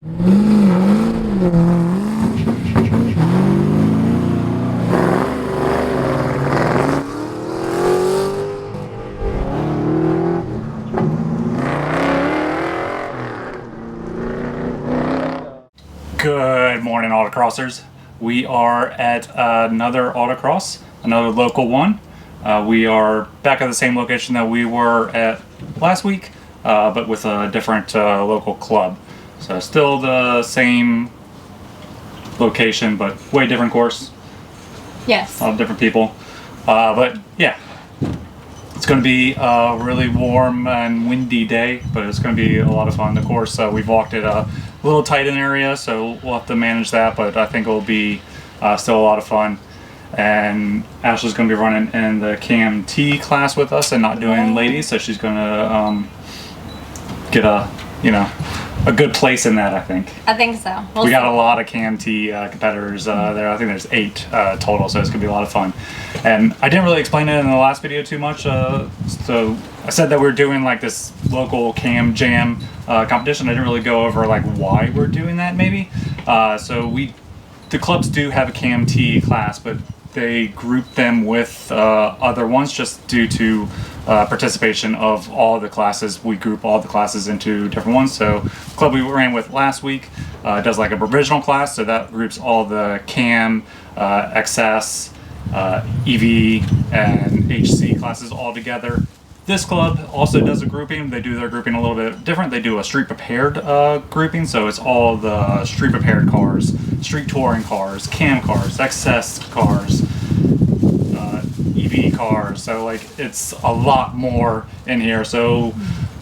Good morning, autocrossers. We are at another autocross, another local one. We are back at the same location that we were at last week, but with a different local club. So still the same location, but way different course. Yes. A lot of different people. But yeah, it's going to be a really warm and windy day, but it's going to be a lot of fun. The course, we've walked it a little tight in area, so we'll have to manage that, but I think it'll be still a lot of fun. And Ashley's going to be running in the Cam T class with us and not doing ladies, so she's going to get a good place in that, I think. I think so. We got a lot of Cam T competitors there. I think there's 8 total, so it's going to be a lot of fun. And I didn't really explain it in the last video too much, so I said that we're doing like this local Cam Jam competition. I didn't really go over like why we're doing that maybe. The clubs do have a Cam T class, but they group them with other ones just due to participation of all the classes. We group all the classes into different ones. So the club we ran with last week does like a provisional class, so that groups all the Cam, XS, EV, and HC classes all together. This club also does a grouping. They do their grouping a little bit different. They do a street prepared grouping, so it's all the street prepared cars, street touring cars, Cam cars, XS cars, EV cars. So like it's a lot more in here. So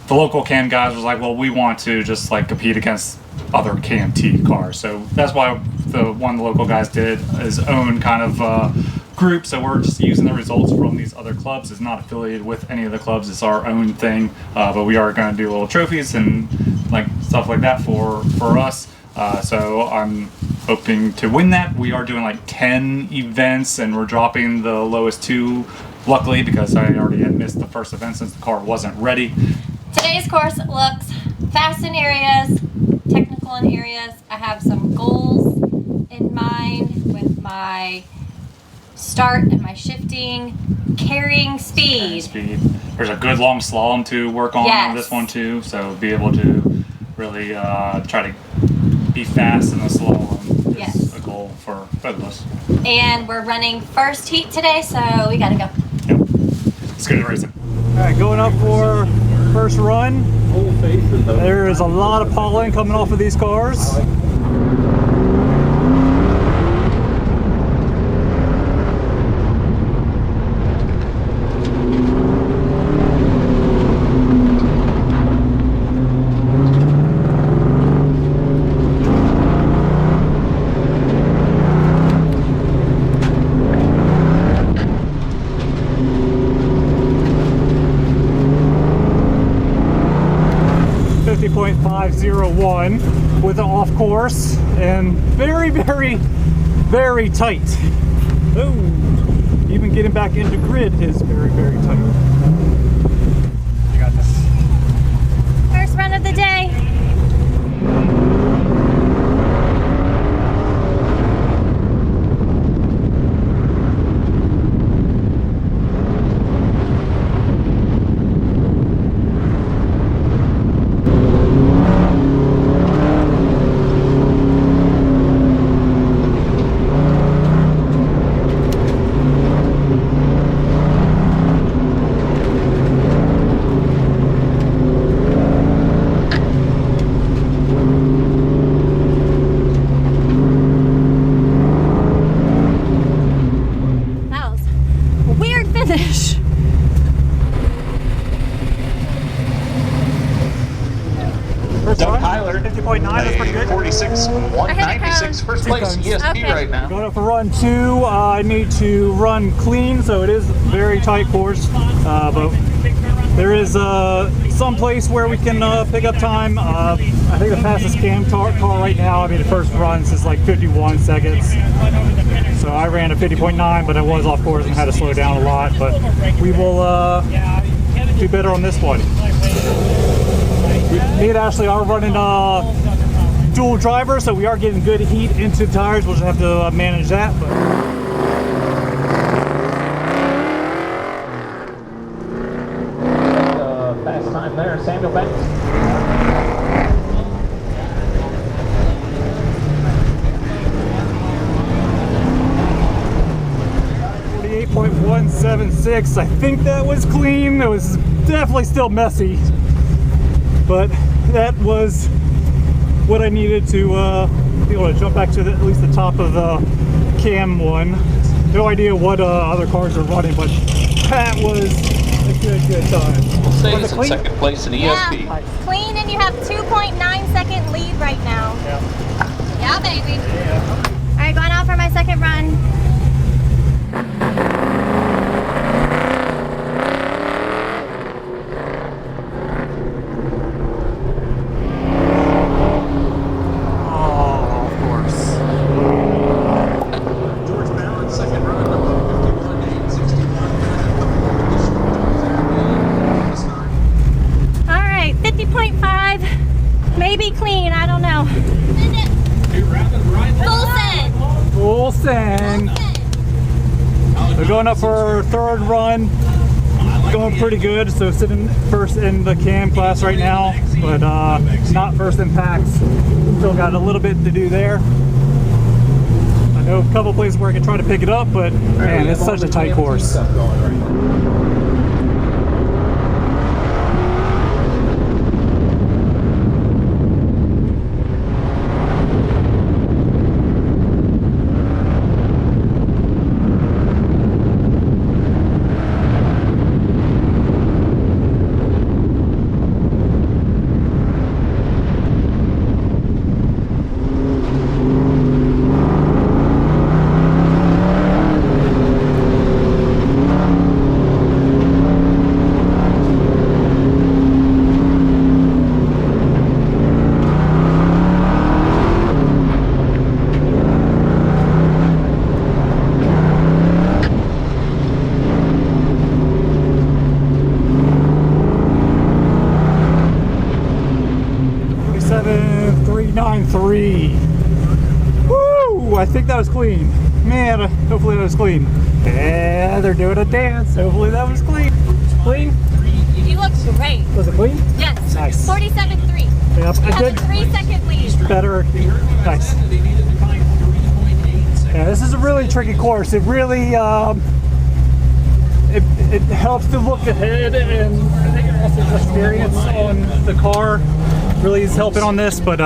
the local Cam guys was like, well, we want to just like compete against other Cam T cars. So that's why the local guys did his own kind of group. So we're just using the results from these other clubs. It's not affiliated with any of the clubs. It's our own thing. But we are going to do little trophies and like stuff like that for us. So I'm hoping to win that. We are doing like 10 events and we're dropping the lowest 2, luckily, because I already had missed the first event since the car wasn't ready. Today's course looks fast in areas, technical in areas. I have some goals in mind with my start and my shifting, carrying speed. There's a good long slalom to work on Yes. this one too, so be able to really try to be fast in the slalom is Yes. a goal for both of us. And we're running first heat today, so we gotta go. Yep. Let's get to racing. All right, going up for first run. There is a lot of pollen coming off of these cars. .501 with an off course and very, very, very tight. Ooh, even getting back into grid is very, very tight. You got this. First run of the day. Finish. Doug Tyler, 50.9, that's pretty good. 46, 196, first place ESP Okay. right now. Going up for run 2, I need to run clean, so it is a very tight course, but there is some place where we can pick up time. I think the fastest Cam car right now, I mean the first runs is like 51 seconds. So I ran a 50.9, but I was off course and had to slow down a lot, but we will do better on this one. Me and Ashley are running dual driver, so we are getting good heat into the tires. We'll just have to manage that. But fast time there, Samuel Banks. 48.176. I think that was clean. It was definitely still messy, but that was what I needed to be able to jump back to at least the top of the cam one. No idea what other cars are running, but that was a good time. We'll say Was he's it in clean? second place in ESP. Yeah, clean, and you have 2.9-second lead right now. Yeah, baby. All right, going out for my second run. Maybe clean, I don't know. Full send. We're going up for our third run. Going pretty good, so sitting first in the cam class right now, but not first in packs. Still got a little bit to do there. I know a couple places where I can try to pick it up, but man, it's such a tight course. 393. Woo! I think that was clean. Man, hopefully that was clean. Yeah, they're doing a dance. Hopefully that was clean. Clean? You look great. Was it clean? Yes. Nice. 47.3. Yep, I did. 3-second lead. Better. Nice. Yeah, this is a really tricky course. It really it helps to look ahead, and I think also the experience on the car really is helping on this. But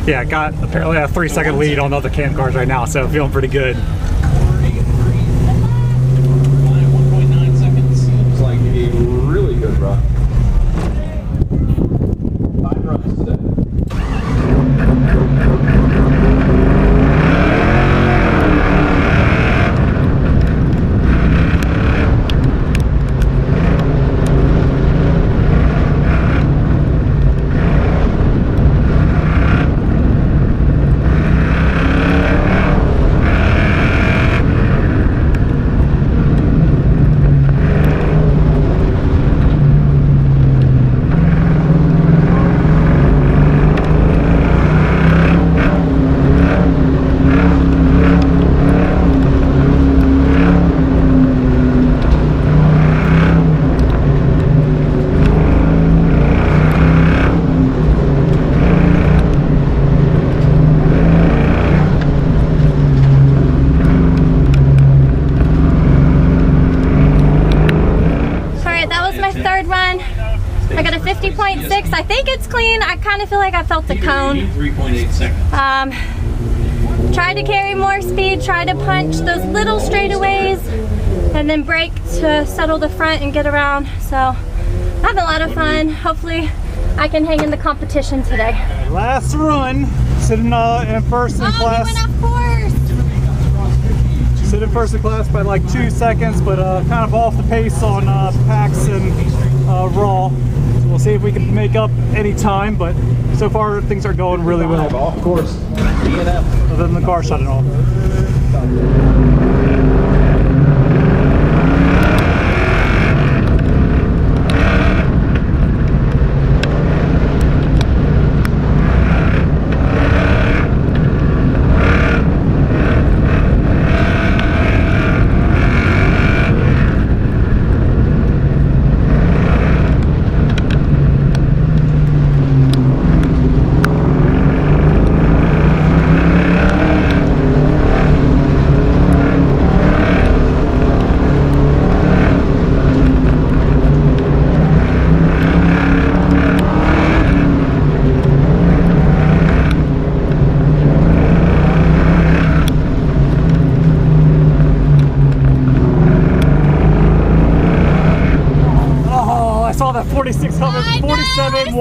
yeah, got apparently a 3-second lead on the other cam cars right now, so feeling pretty good. 1.9 seconds seems like a really good run. 5 runs today. I got a 50.6. I think it's clean. I kind of feel like I felt the cone. 3.8 seconds. Tried to carry more speed, tried to punch those little straightaways, and then brake to settle the front and get around. So I have a lot of fun. Hopefully I can hang in the competition today. Last run, sitting in first in class. Oh, you went off course. Sitting first in class by like 2 seconds, but kind of off the pace on packs and raw. So we'll see if we can make up any time, but so far things are going really well. Off course. Other than the car shutting off.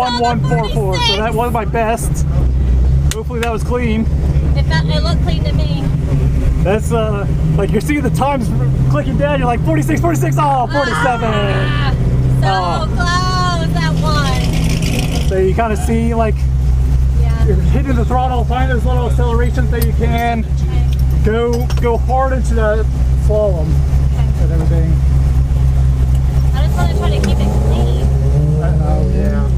1144. So that was my best. Hopefully that was clean. It looked clean to me. That's like you see the times clicking down, you're like 46, 46, oh, 47. So close, that one. So you kind of see like Yeah. you're hitting the throttle, find those little accelerations that you can. Go hard into the slalom and everything. I just want to try to keep it clean. Oh yeah.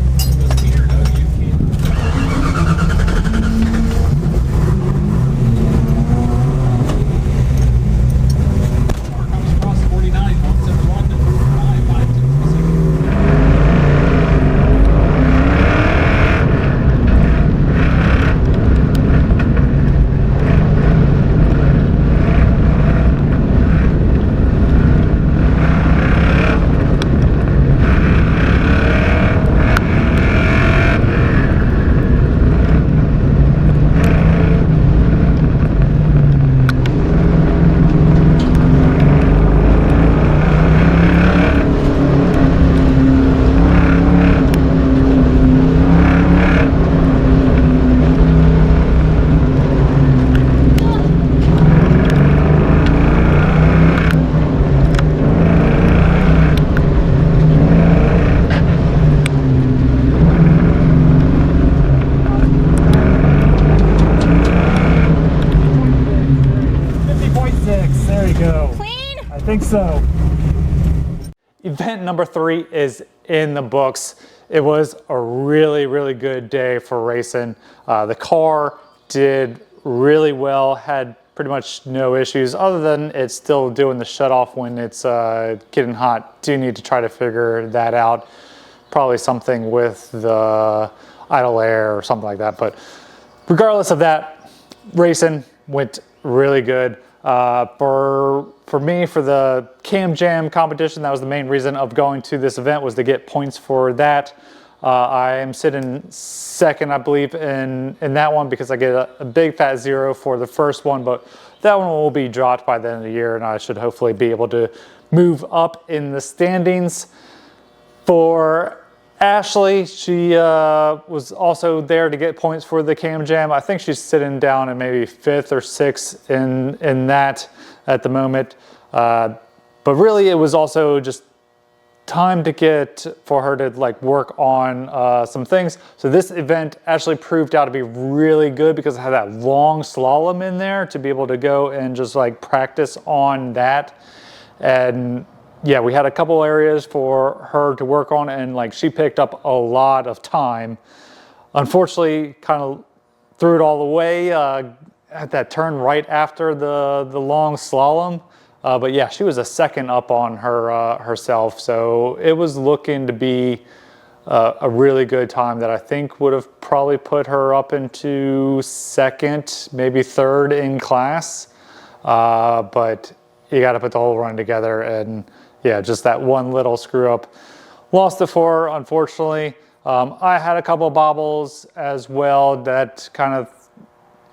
I think so. Event number 3 is in the books. It was a really, really good day for racing. The car did really well, had pretty much no issues other than it's still doing the shut off when it's getting hot. Do need to try to figure that out. Probably something with the idle air or something like that. But regardless of that, racing went really good. For me, for the Cam Jam competition, that was the main reason of going to this event, was to get points for that. I am sitting second, I believe, in that one because I get a big fat 0 for the first one, but that one will be dropped by the end of the year, and I should hopefully be able to move up in the standings. For Ashley, she was also there to get points for the Cam Jam. I think she's sitting down at maybe 5th or 6th in that at the moment. But really, it was also just time to get for her to like work on some things. So this event actually proved out to be really good because I had that long slalom in there to be able to go and just like practice on that. And yeah, we had a couple areas for her to work on, and like she picked up a lot of time. Unfortunately, kind of threw it all away at that turn right after the long slalom. But yeah, she was a second up on her herself, so it was looking to be a really good time that I think would have probably put her up into second, maybe third in class. But you got to put the whole run together, and yeah, just that one little screw up. Lost it for her, unfortunately. I had a couple of bobbles as well that kind of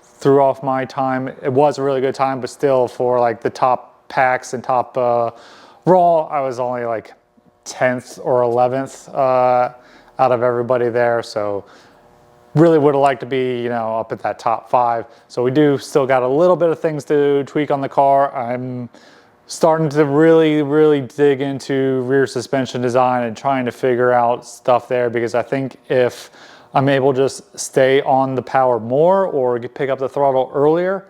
threw off my time. It was a really good time, but still for like the top packs and top raw, I was only like 10th or 11th out of everybody there. So really would have liked to be, you know, up at that top 5. So we do still got a little bit of things to tweak on the car. I'm starting to really dig into rear suspension design and trying to figure out stuff there, because I think if I'm able to just stay on the power more or pick up the throttle earlier,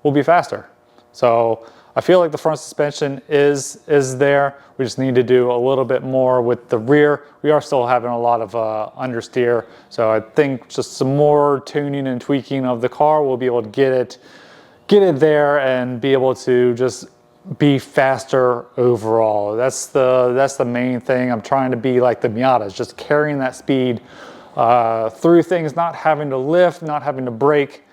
we'll be faster. So I feel like the front suspension is there. We just need to do a little bit more with the rear. We are still having a lot of understeer. So I think just some more tuning and tweaking of the car, we'll be able to get it there and be able to just be faster overall. That's the main thing. I'm trying to be like the Miatas, just carrying that speed through things, not having to lift, not having to brake,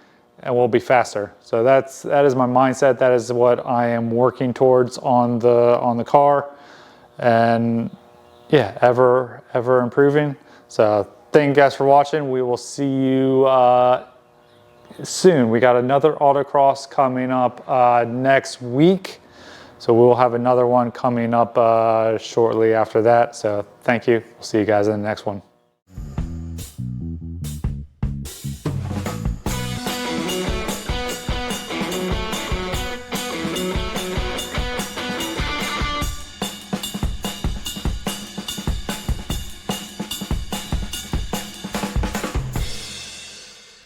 and we'll be faster. So that is my mindset. That is what I am working towards on the car, and yeah, ever improving. So thank you guys for watching. We will see you soon. We got another autocross coming up next week. So we'll have another one coming up shortly after that. So thank you. We'll see you guys in the next one.